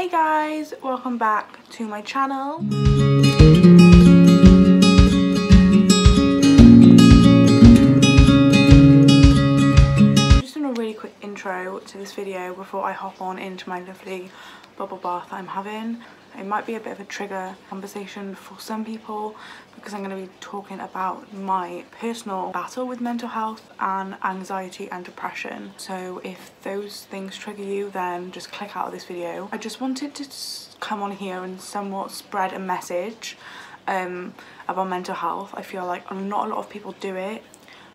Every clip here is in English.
Hey guys, welcome back to my channel. Just doing a really quick intro to this video before I hop on into my lovely bubble bath I'm having. It might be a bit of a trigger conversation for some people because I'm going to be talking about my personal battle with mental health and anxiety and depression. So if those things trigger you, then just click out of this video. I just wanted to come on here and somewhat spread a message about mental health. I feel like not a lot of people do it.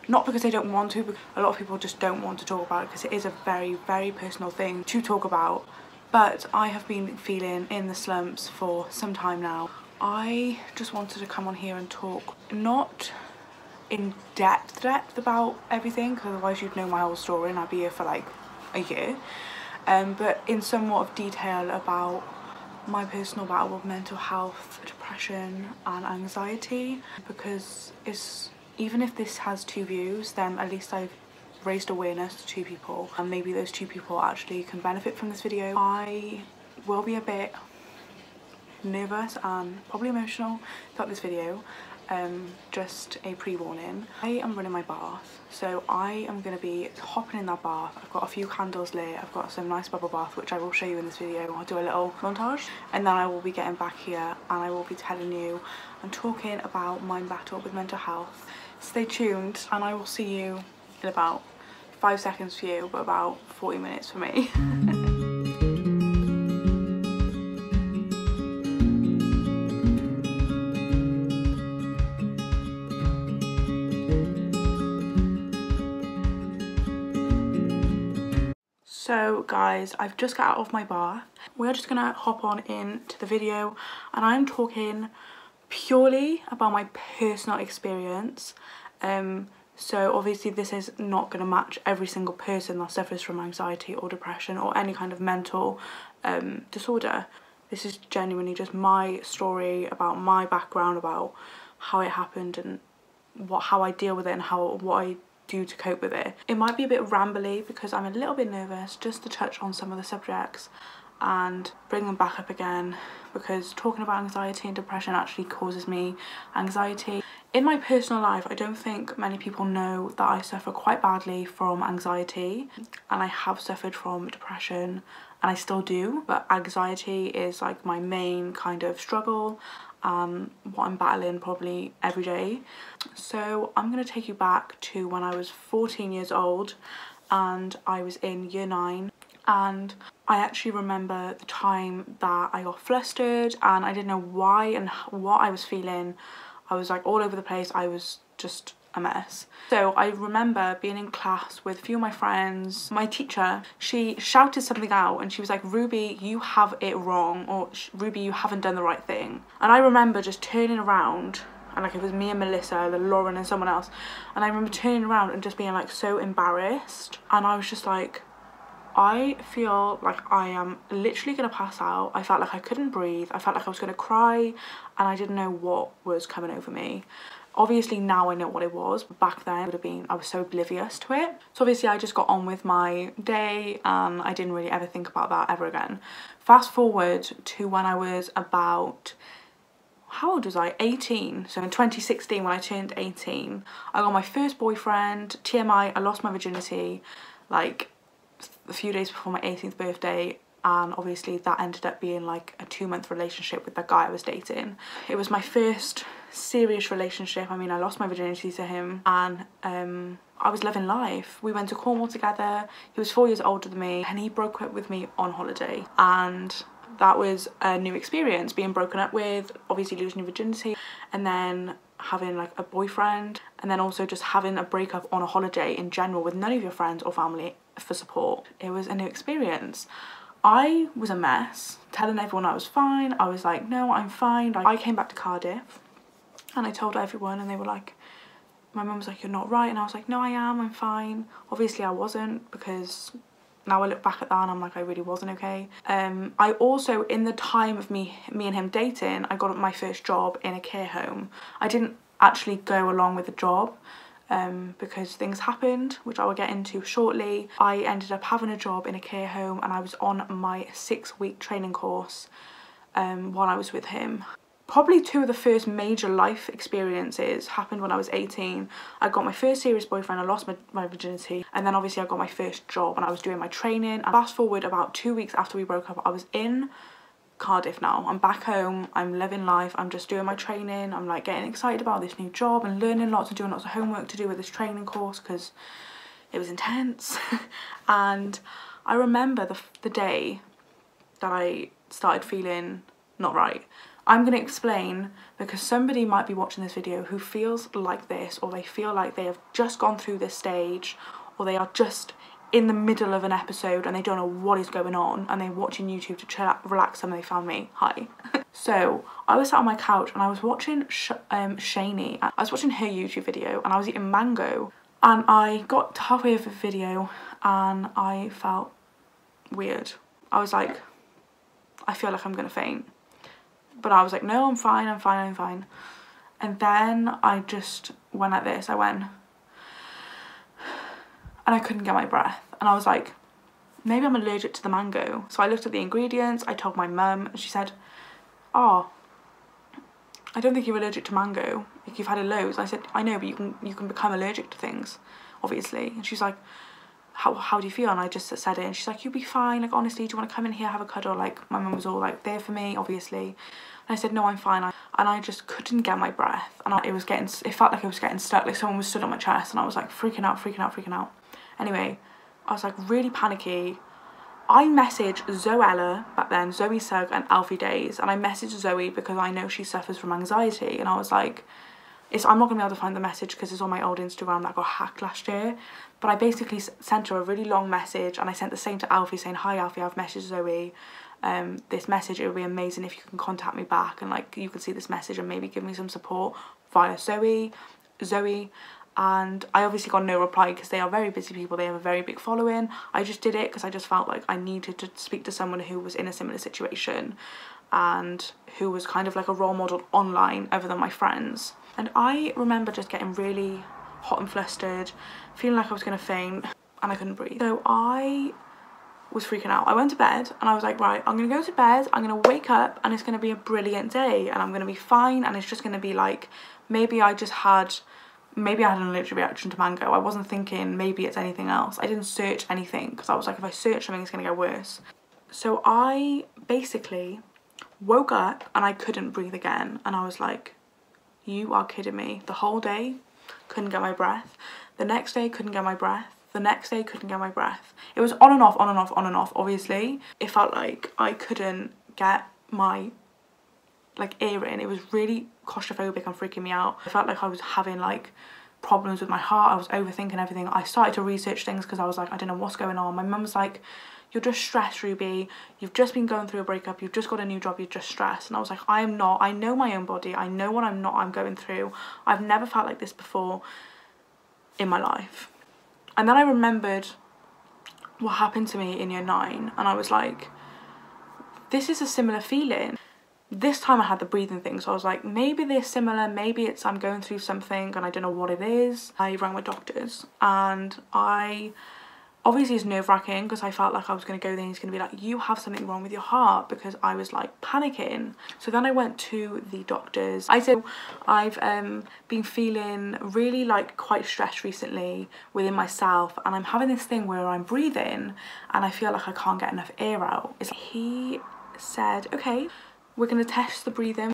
Not because they don't want to, but a lot of people just don't want to talk about it because it is a very, very personal thing to talk about. But I have been feeling in the slumps for some time now. I just wanted to come on here and talk, not in depth about everything, because otherwise you'd know my whole story and I'd be here for like a year. But in somewhat of detail about my personal battle with mental health, depression and anxiety, because even if this has 2 views, then at least I've raised awareness to 2 people, and maybe those 2 people actually can benefit from this video. I will be a bit nervous and probably emotional throughout this video. Just a pre-warning. I am running my bath, so I am going to be hopping in that bath. I've got a few candles lit, I've got some nice bubble bath which I will show you in this video. I'll do a little montage and then I will be getting back here and I will be telling you and talking about my battle with mental health. Stay tuned and I will see you in about 5 seconds for you, but about 40 minutes for me. So guys, I've just got out of my bath. We're just gonna hop on into the video and I'm talking purely about my personal experience. So obviously this is not going to match every single person that suffers from anxiety or depression or any kind of mental disorder. This is genuinely just my story about my background, about how it happened and how I deal with it and what I do to cope with it. It might be a bit rambly because I'm a little bit nervous just to touch on some of the subjects and bring them back up again, because talking about anxiety and depression actually causes me anxiety. In my personal life, I don't think many people know that I suffer quite badly from anxiety, and I have suffered from depression and I still do, but anxiety is like my main kind of struggle and what I'm battling probably every day. So I'm going to take you back to when I was 14 years old and I was in year 9. And I actually remember the time that I got flustered and I didn't know why and what I was feeling. I was like all over the place. I was just a mess. So I remember being in class with a few of my friends. My teacher, she shouted something out and she was like, "Ruby, you have it wrong," or "Ruby, you haven't done the right thing." And I remember just turning around, and like it was me and Melissa, Lauren and someone else. And I remember turning around and just being like so embarrassed. And I was just like, I feel like I am literally gonna pass out. I felt like I couldn't breathe. I felt like I was gonna cry and I didn't know what was coming over me. Obviously now I know what it was, but back then I was so oblivious to it. So obviously I just got on with my day and I didn't really ever think about that ever again. Fast forward to when I was about, how old was I? 18. So in 2016 when I turned 18, I got my first boyfriend. TMI, I lost my virginity like a few days before my 18th birthday, and obviously that ended up being like a 2-month relationship with the guy I was dating. It was my first serious relationship. I mean, I lost my virginity to him and I was loving life. We went to Cornwall together. He was 4 years older than me and he broke up with me on holiday, and that was a new experience, being broken up with, obviously losing your virginity and then having like a boyfriend, and then also just having a breakup on a holiday in general with none of your friends or family for support. It was a new experience. I was a mess, telling everyone I was fine. I was like, no, I'm fine. Like, I came back to Cardiff and I told everyone and they were like, my mum was like, "You're not right." And I was like, "No, I am, I'm fine." Obviously I wasn't, because now I look back at that and I'm like, I really wasn't okay. I also, in the time of me and him dating, I got my first job in a care home. I didn't actually go along with the job. because things happened, which I will get into shortly. I ended up having a job in a care home, and I was on my 6-week training course while I was with him. Probably two of the first major life experiences happened when I was 18. I got my first serious boyfriend, I lost my virginity, and then obviously I got my first job and I was doing my training. And fast forward about 2 weeks after we broke up, I was in Cardiff now. I'm back home, I'm living life, I'm just doing my training, I'm like getting excited about this new job and learning lots and doing lots of homework to do with this training course because it was intense. And I remember the day that I started feeling not right. I'm going to explain because somebody might be watching this video who feels like this, or they feel like they have just gone through this stage, or they are just in the middle of an episode and they don't know what is going on, and they're watching YouTube to chill out, relax, and they found me. Hi. So I was sat on my couch and I was watching Shani. I was watching her YouTube video and I was eating mango, and I got halfway over the video and I felt weird. I was like, I feel like I'm gonna faint. But I was like, no, I'm fine, I'm fine, I'm fine. And then I just went like this. I went, and I couldn't get my breath. And I was like, maybe I'm allergic to the mango. So I looked at the ingredients, I told my mum, and she said, oh, I don't think you're allergic to mango. Like, you've had it loads. I said, I know, but you can become allergic to things, obviously. And she's like, how do you feel? And I just said it, and she's like, you'll be fine, like, honestly, do you want to come in here, have a cuddle? Like, my mum was all like there for me, obviously. And I said, no, I'm fine. And I just couldn't get my breath, and it felt like it was getting stuck, like someone was stood on my chest, and I was like freaking out. Anyway, I was like really panicky. I messaged Zoella back then, Zoe Sugg and Alfie Days, and I messaged Zoe because I know she suffers from anxiety, and I was like, I'm not going to be able to find the message because it's on my old Instagram that got hacked last year. But I basically sent her a really long message, and I sent the same to Alfie saying, hi Alfie, I've messaged Zoe this message. It would be amazing if you can contact me back and like you can see this message and maybe give me some support via Zoe. And I obviously got no reply because they are very busy people. They have a very big following. I just did it because I just felt like I needed to speak to someone who was in a similar situation and who was kind of like a role model online other than my friends. And I remember just getting really hot and flustered, feeling like I was going to faint, and I couldn't breathe. So I was freaking out. I went to bed and I was like, right, I'm going to go to bed, I'm going to wake up, and it's going to be a brilliant day, and I'm going to be fine, and it's just going to be like, maybe I had an allergic reaction to mango. I wasn't thinking maybe it's anything else. I didn't search anything because I was like, if I search something, it's going to get worse. So I basically woke up and I couldn't breathe again, and I was like, you are kidding me. The whole day, couldn't get my breath. The next day, couldn't get my breath. The next day, couldn't get my breath. It was on and off, obviously. It felt like I couldn't get my air in. It was really claustrophobic and freaking me out. I felt like I was having like problems with my heart. I was overthinking everything. I started to research things because I was like, I don't know what's going on. My mum was like, you're just stressed, Ruby. You've just been going through a breakup. You've just got a new job. You're just stressed. And I was like, I am not. I know my own body. I know what I'm going through. I've never felt like this before in my life. And then I remembered what happened to me in year 9. And I was like, this is a similar feeling. This time I had the breathing thing. So I was like, maybe they're similar. Maybe it's I'm going through something and I don't know what it is. I rang my doctors, and obviously it's nerve-wracking because I felt like I was going to go there and he's going to be like, you have something wrong with your heart, because I was like panicking. So then I went to the doctors. I said, I've been feeling really like quite stressed recently within myself, and I'm having this thing where I'm breathing and I feel like I can't get enough air out. He said, okay, we're going to test the breathing.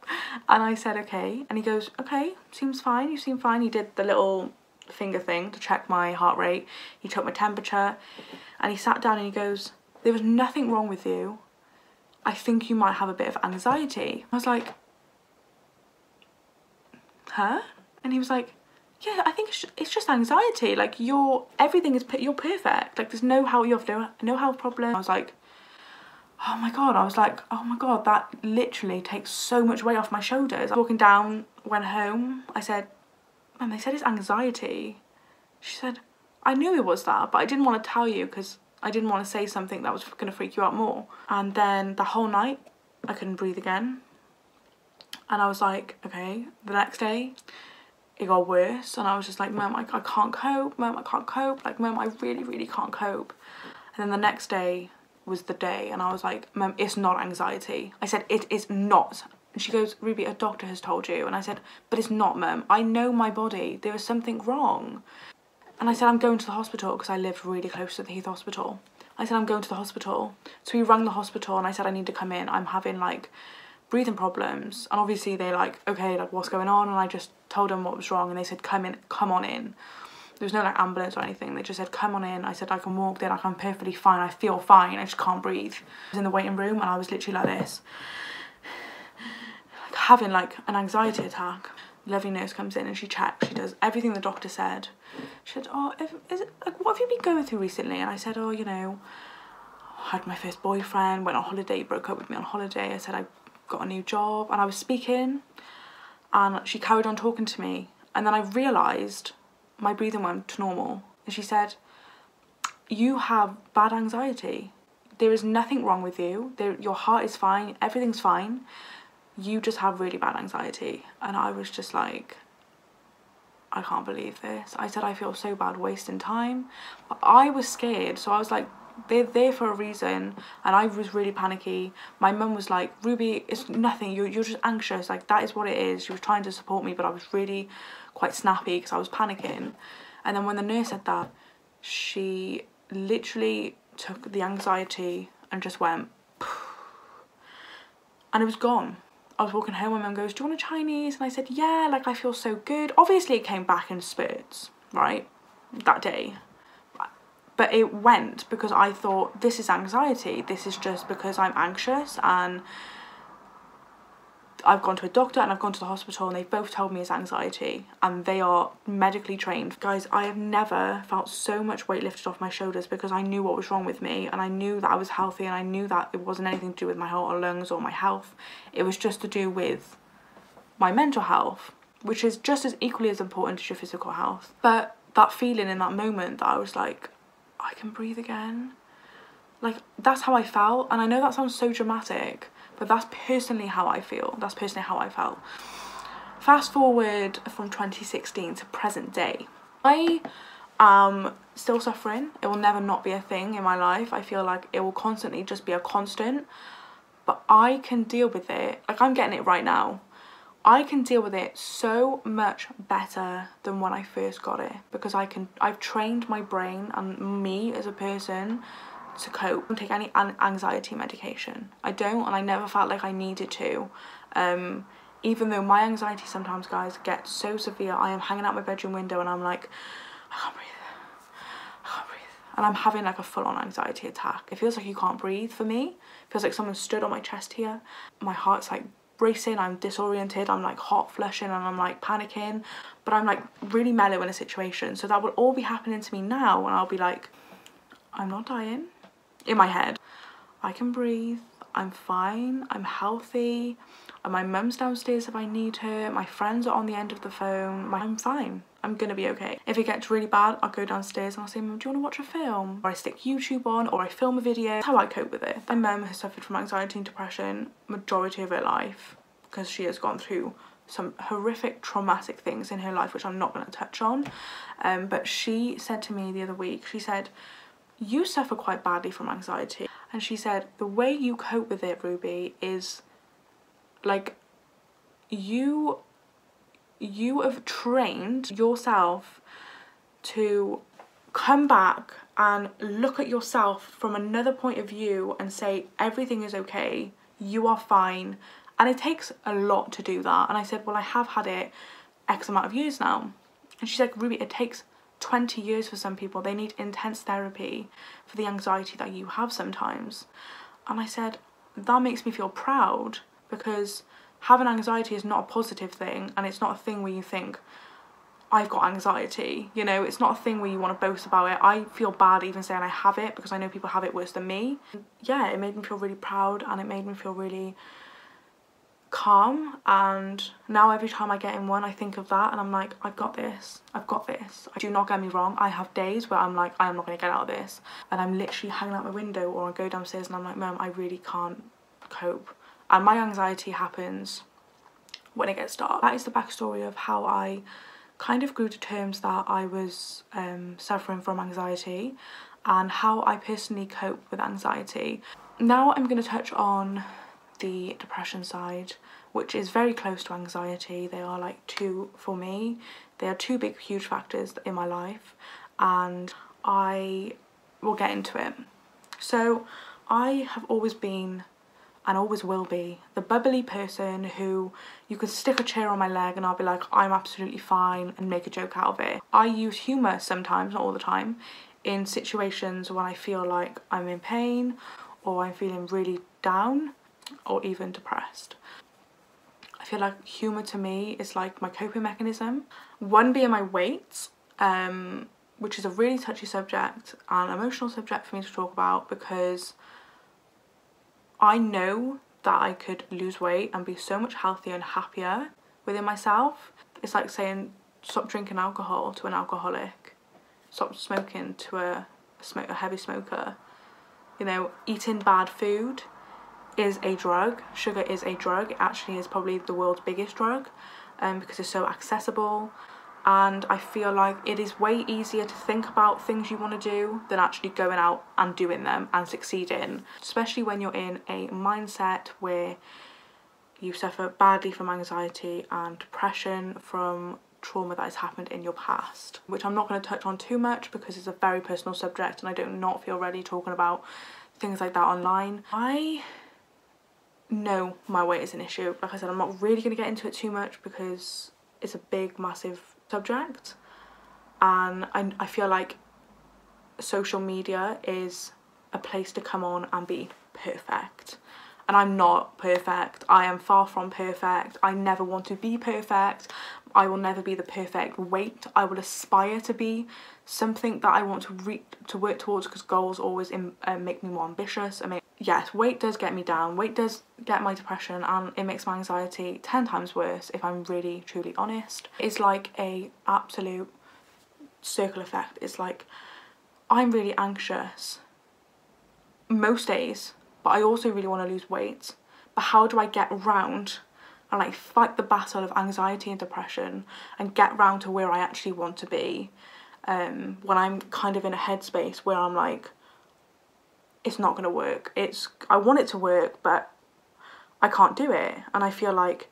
And I said, okay. And he goes, okay, seems fine, you seem fine. He did the little finger thing to check my heart rate. He took my temperature and he sat down and he goes, there was nothing wrong with you. I think you might have a bit of anxiety. I was like, huh? And he was like, yeah, I think it's just anxiety. Like you're perfect. Like there's no health problem. I was like, oh my God. I was like, oh my God, that literally takes so much weight off my shoulders. Walking down, went home. I said, Mum, they said it's anxiety. She said, I knew it was that, but I didn't want to tell you because I didn't want to say something that was going to freak you out more. And then the whole night, I couldn't breathe again. And I was like, okay. The next day, it got worse, and I was just like, Mum, I can't cope, Mum, I can't cope, like, Mum, I really can't cope. And then the next day was the day, and I was like, Mum, it's not anxiety. I said, it is not. And she goes, Ruby, a doctor has told you. And I said, but it's not, Mum. I know my body. There is something wrong. And I said, I'm going to the hospital, because I live really close to the Heath Hospital. I said, I'm going to the hospital. So we rang the hospital, and I said, I need to come in. I'm having, like, breathing problems. And obviously they're like, okay, like, what's going on? And I just told them what was wrong, and they said, come on in. There was no, like, ambulance or anything. They just said, come on in. I said, I can walk there, like, I'm perfectly fine. I feel fine. I just can't breathe. I was in the waiting room, and I was literally like this, like, having, like, an anxiety attack. The lovely nurse comes in and she checks. She does everything the doctor said. She said, oh, like, what have you been going through recently? And I said, oh, you know, I had my first boyfriend, went on holiday, broke up with me on holiday. I said, I got a new job, and I was speaking, and she carried on talking to me. And then I realised my breathing went to normal, and she said, you have bad anxiety. There is nothing wrong with you. Your heart is fine, everything's fine. You just have really bad anxiety. And I was just like, I can't believe this. I said, I feel so bad wasting time. But I was scared, so I was like, they're there for a reason. And I was really panicky. My mum was like, Ruby, it's nothing, you're just anxious, like, that is what it is. She was trying to support me, but I was really quite snappy because I was panicking. And then when the nurse said that, she literally took the anxiety and just went, and it was gone. I was walking home, my mum goes, do you want a Chinese? And I said, yeah, like, I feel so good. Obviously it came back in spurts, right, that day. But it went because I thought, this is anxiety. This is just because I'm anxious, and I've gone to a doctor and I've gone to the hospital, and they both told me it's anxiety, and they are medically trained. Guys, I have never felt so much weight lifted off my shoulders, because I knew what was wrong with me, and I knew that I was healthy, and I knew that it wasn't anything to do with my heart or lungs or my health. It was just to do with my mental health, which is just as equally as important as your physical health. But that feeling in that moment that I was like, I can breathe again. Like, that's how I felt. And I know that sounds so dramatic, but that's personally how I feel. That's personally how I felt. Fast forward from 2016 to present day. I am still suffering. It will never not be a thing in my life. I feel like it will constantly just be a constant. But I can deal with it. Like, I'm getting it right now. I can deal with it so much better than when I first got it, because I've trained my brain and me as a person to cope. I don't take any anxiety medication. I don't, and I never felt like I needed to. Even though my anxiety sometimes, guys, gets so severe, I am hanging out my bedroom window and I'm like, I can't breathe. I can't breathe. And I'm having like a full-on anxiety attack. It feels like you can't breathe for me. It feels like someone stood on my chest here. My heart's like racing, I'm disoriented, I'm like hot flushing, and I'm like panicking, but I'm like really mellow in a situation. So that will all be happening to me now, and I'll be like, I'm not dying. In my head, I can breathe, I'm fine, I'm healthy, and my mum's downstairs if I need her, my friends are on the end of the phone, I'm fine, I'm gonna be okay. If it gets really bad, I'll go downstairs and I'll say, Mum, do you want to watch a film? Or I stick YouTube on, or I film a video. That's how I cope with it. My mum has suffered from anxiety and depression majority of her life, because she has gone through some horrific traumatic things in her life, which I'm not going to touch on. But she said to me the other week, she said, you suffer quite badly from anxiety. And she said, the way you cope with it, Ruby, is like you have trained yourself to come back and look at yourself from another point of view and say, everything is okay, you are fine. And it takes a lot to do that. And I said, well, I have had it X amount of years now. And she said, Ruby, it takes 20 years for some people. They need intense therapy for the anxiety that you have sometimes. And I said, that makes me feel proud, because having anxiety is not a positive thing, and it's not a thing where you think, I've got anxiety, you know, it's not a thing where you want to boast about it. I feel bad even saying I have it, because I know people have it worse than me. Yeah, it made me feel really proud, and it made me feel really calm. And now every time I get in one, I think of that and I'm like, I've got this, I've got this. Do not get me wrong, I have days where I'm like, I am not going to get out of this, and I'm literally hanging out my window, or I go downstairs and I'm like, Mum, I really can't cope. And my anxiety happens when it gets dark. That is the backstory of how I kind of grew to terms that I was suffering from anxiety and how I personally cope with anxiety. Now I'm going to touch on the depression side, which is very close to anxiety. They are like two, for me, they are two big huge factors in my life, and I will get into it. So I have always been and always will be the bubbly person who you could stick a chair on my leg and I'll be like, I'm absolutely fine, and make a joke out of it. I use humour sometimes, not all the time, in situations when I feel like I'm in pain or I'm feeling really down or even depressed. I feel like humour to me is like my coping mechanism. One being my weight, which is a really touchy subject and emotional subject for me to talk about, because I know that I could lose weight and be so much healthier and happier within myself. It's like saying stop drinking alcohol to an alcoholic, stop smoking to a heavy smoker. You know, eating bad food is a drug. Sugar is a drug. It actually is probably the world's biggest drug, because it's so accessible. And I feel like it is way easier to think about things you want to do than actually going out and doing them and succeeding, especially when you're in a mindset where you suffer badly from anxiety and depression from trauma that has happened in your past, which I'm not going to touch on too much because it's a very personal subject and I do not feel ready talking about things like that online. I know my weight is an issue. Like I said, I'm not really going to get into it too much because it's a big, massive subject, and I feel like social media is a place to come on and be perfect, and I'm not perfect. I am far from perfect. I never want to be perfect. I will never be the perfect weight. I will aspire to be something that I want to work towards, because goals always make me more ambitious. Yes, weight does get me down. Weight does get my depression, and it makes my anxiety 10 times worse if I'm really truly honest. It's like a absolute circle effect. It's like I'm really anxious most days, but I also really want to lose weight. But how do I get around and like fight the battle of anxiety and depression and get round to where I actually want to be, when I'm kind of in a headspace where I'm like, it's not going to work. I want it to work, but I can't do it. And I feel like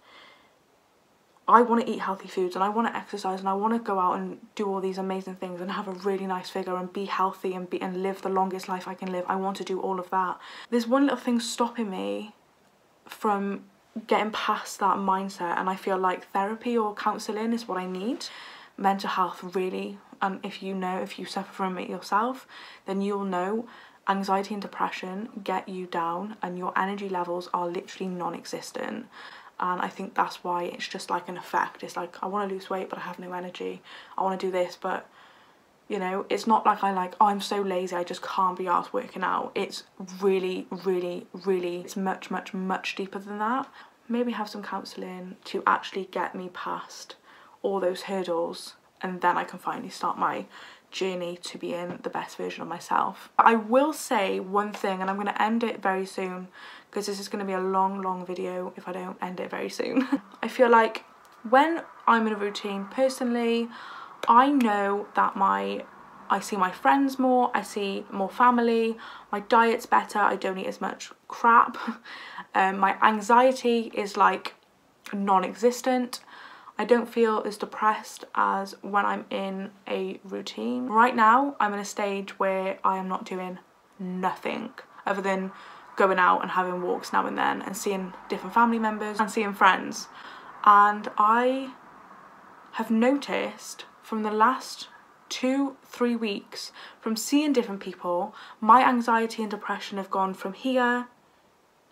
I want to eat healthy foods and I want to exercise and I want to go out and do all these amazing things and have a really nice figure and be healthy and live the longest life I can live. I want to do all of that. There's one little thing stopping me from getting past that mindset, and I feel like therapy or counselling is what I need. Mental health, really, and if you suffer from it yourself, then you'll know anxiety and depression get you down and your energy levels are literally non-existent. And I think that's why it's just like an effect. It's like, I want to lose weight but I have no energy. I want to do this, but you know, it's not like oh, I'm so lazy I just can't be arsed working out. It's really, really, really, it's much, much, much deeper than that. Maybe have some counselling to actually get me past all those hurdles, and then I can finally start my journey to being the best version of myself. I will say one thing, and I'm going to end it very soon because this is going to be a long video if I don't end it very soon. I feel like when I'm in a routine, personally, I know that I see my friends more, I see more family, my diet's better, I don't eat as much crap, my anxiety is like non-existent. I don't feel as depressed as when I'm in a routine. Right now, I'm in a stage where I am not doing nothing other than going out and having walks now and then and seeing different family members and seeing friends. And I have noticed from the last 2-3 weeks, from seeing different people, my anxiety and depression have gone from here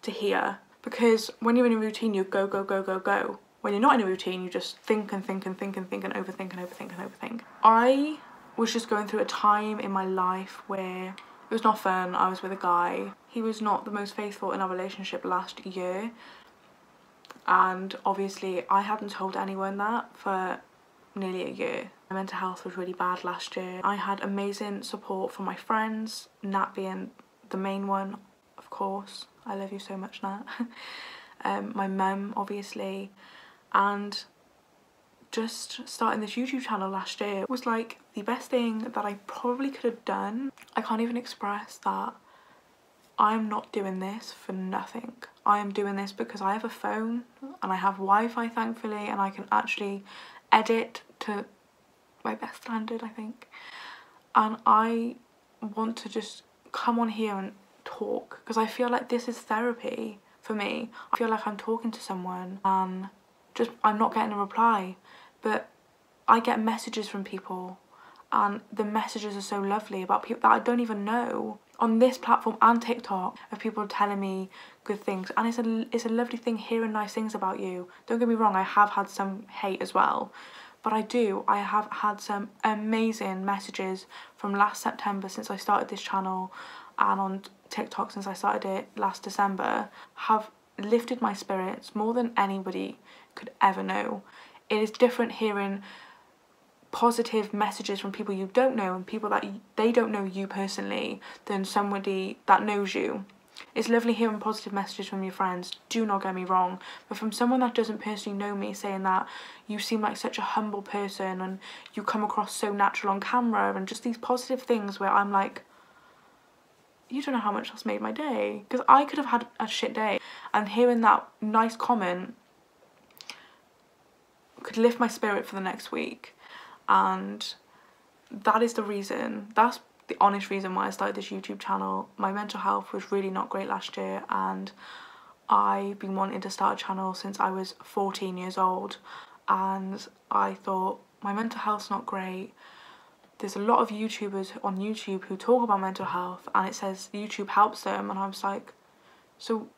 to here. Because when you're in a routine, you go, go, go, go, go. When you're not in a routine, you just think and think and think and think and overthink and overthink and overthink. I was just going through a time in my life where it was not fun. I was with a guy. He was not the most faithful in our relationship last year. And obviously I hadn't told anyone that for nearly a year. My mental health was really bad last year. I had amazing support from my friends, Nat being the main one, of course. I love you so much, Nat. My mum, obviously. And just starting this YouTube channel last year was like the best thing that I probably could have done. I can't even express that I'm not doing this for nothing. I am doing this because I have a phone and I have Wi-Fi, thankfully, and I can actually edit to my best standard, I think. And I want to just come on here and talk because I feel like this is therapy for me. I feel like I'm talking to someone and just I'm not getting a reply, but I get messages from people and the messages are so lovely about people that I don't even know on this platform and TikTok, of people telling me good things, and it's a lovely thing hearing nice things about you. Don't get me wrong, I have had some hate as well, but I have had some amazing messages from last September since I started this channel, and on TikTok since I started it last December, have lifted my spirits more than anybody could ever know. It is different hearing positive messages from people you don't know and people that they don't know you personally than somebody that knows you. It's lovely hearing positive messages from your friends, do not get me wrong, but from someone that doesn't personally know me saying that you seem like such a humble person and you come across so natural on camera, and just these positive things where I'm like, you don't know how much that's made my day, because I could have had a shit day, and hearing that nice comment could lift my spirit for the next week. And that is the reason, that's the honest reason why I started this YouTube channel. My mental health was really not great last year, and I've been wanting to start a channel since I was 14 years old, and I thought, my mental health's not great. There's a lot of YouTubers on YouTube who talk about mental health and it says YouTube helps them, and I was like, so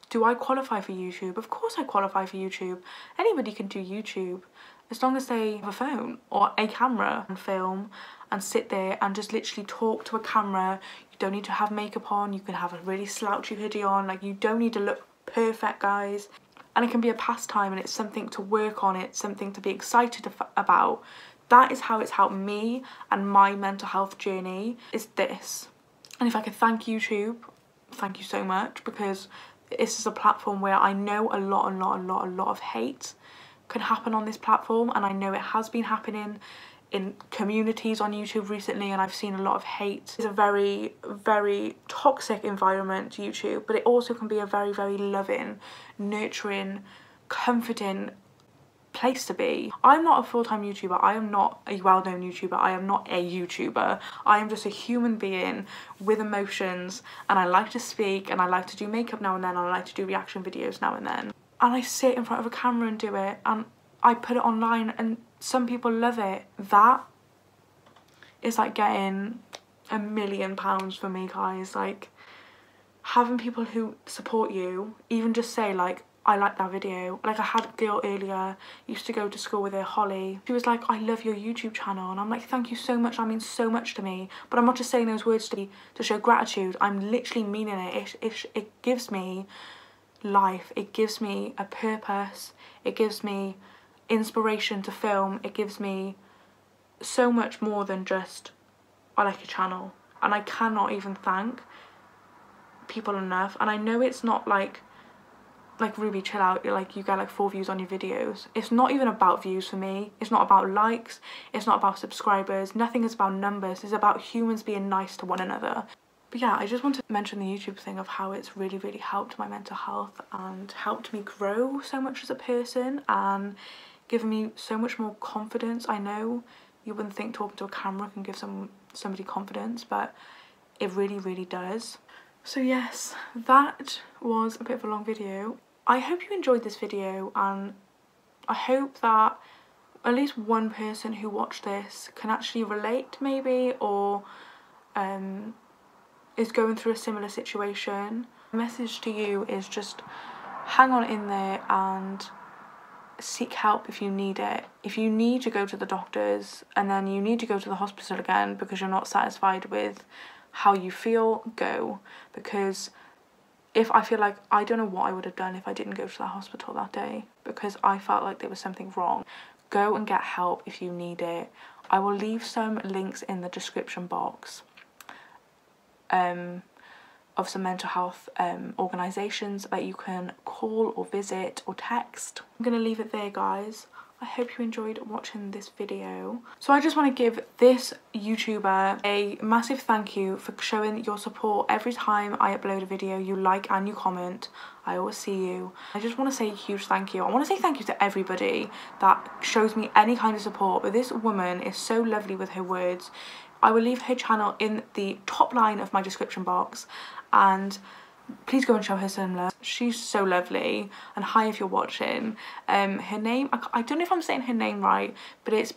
do I qualify for YouTube? Of course I qualify for YouTube. Anybody can do YouTube as long as they have a phone or a camera and film and sit there and just literally talk to a camera. You don't need to have makeup on, you can have a really slouchy hoodie on, like you don't need to look perfect, guys. And it can be a pastime and it's something to work on, it's something to be excited about. That is how it's helped me, and my mental health journey is this. And if I could thank YouTube, thank you so much, because this is a platform where I know a lot of hate can happen on this platform, and I know it has been happening in communities on YouTube recently, and I've seen a lot of hate. It's a very toxic environment, YouTube, but it also can be a very loving, nurturing, comforting place to be. I'm not a full-time YouTuber, I am not a well-known YouTuber, I am not a YouTuber. I am just a human being with emotions, and I like to speak, and I like to do makeup now and then, and I like to do reaction videos now and then. And I sit in front of a camera and do it, and I put it online, and some people love it. That is like getting £1 million for me, guys. Like, having people who support you, even just say like, I like that video. Like, I had a girl earlier, used to go to school with her, Holly. She was like, I love your YouTube channel. And I'm like, thank you so much, that means so much to me. But I'm not just saying those words to show gratitude, I'm literally meaning it. It gives me life, it gives me a purpose, it gives me inspiration to film, it gives me so much more than just, I like your channel. And I cannot even thank people enough. And I know it's not like Ruby, chill out, like you get like 4 views on your videos. It's not even about views for me, it's not about likes, it's not about subscribers, nothing is about numbers, it's about humans being nice to one another. But yeah, I just want to mention the YouTube thing of how it's really helped my mental health and helped me grow so much as a person and given me so much more confidence. I know you wouldn't think talking to a camera can give somebody confidence, but it really does. So yes, that was a bit of a long video. I hope you enjoyed this video, and I hope that at least one person who watched this can actually relate maybe, or is going through a similar situation. The message to you is just hang on in there and seek help if you need it. If you need to go to the doctors and then you need to go to the hospital again because you're not satisfied with how you feel, go. Because if I feel like, I don't know what I would have done if I didn't go to the hospital that day, because I felt like there was something wrong. Go and get help if you need it. I will leave some links in the description box of some mental health organisations that you can call or visit or text. I'm going to leave it there, guys. I hope you enjoyed watching this video. So I just want to give this YouTuber a massive thank you for showing your support every time I upload a video. You like and you comment. I always see you. I just want to say a huge thank you. I want to say thank you to everybody that shows me any kind of support, but this woman is so lovely with her words. I will leave her channel in the top line of my description box, and please go and show her some love. She's so lovely. And hi if you're watching. Her name, I don't know if I'm saying her name right, but it's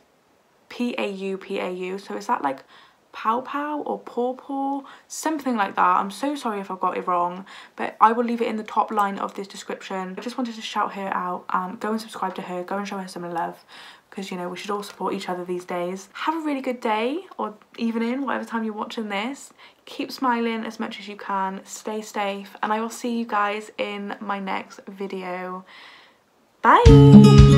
P-A-U, so is that like Pow Pow or Paw Paw? Something like that. I'm so sorry if I've got it wrong, but I will leave it in the top line of this description. I just wanted to shout her out and go and subscribe to her, go and show her some love, because you know, we should all support each other these days. Have a really good day or evening, whatever time you're watching this. Keep smiling as much as you can, stay safe, and I will see you guys in my next video. Bye!